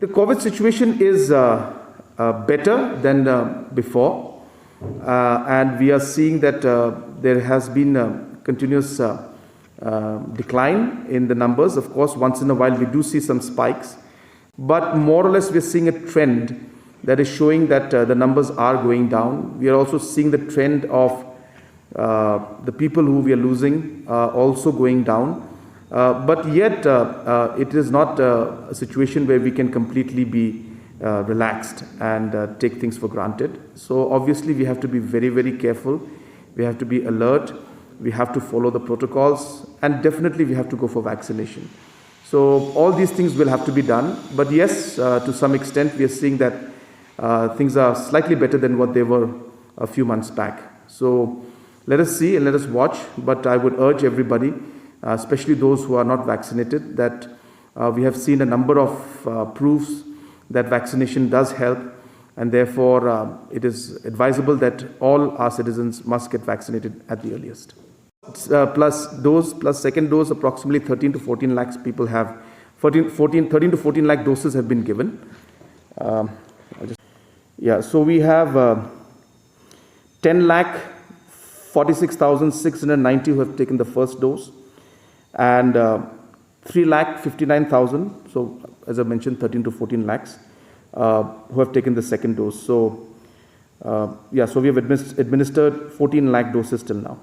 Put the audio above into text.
The COVID situation is better than before, and we are seeing that there has been a continuous decline in the numbers. Of course, once in a while we do see some spikes, but more or less we're seeing a trend that is showing that the numbers are going down. We are also seeing the trend of the people who we are losing also going down. But yet, it is not a situation where we can completely be relaxed and take things for granted. So obviously we have to be very, very careful. We have to be alert. We have to follow the protocols, and definitely we have to go for vaccination. So all these things will have to be done. But yes, to some extent we are seeing that things are slightly better than what they were a few months back. So let us see and let us watch. But I would urge everybody, especially those who are not vaccinated, that we have seen a number of proofs that vaccination does help, and therefore it is advisable that all our citizens must get vaccinated at the earliest. Plus second dose, approximately 13 to 14 lakhs people have, 13 to 14 lakh doses have been given. So we have 10 lakh 46,690 who have taken the first dose, and 3 lakh 59,000, so as I mentioned, 13 to 14 lakhs who have taken the second dose. So so we have administered 14 lakh doses till now.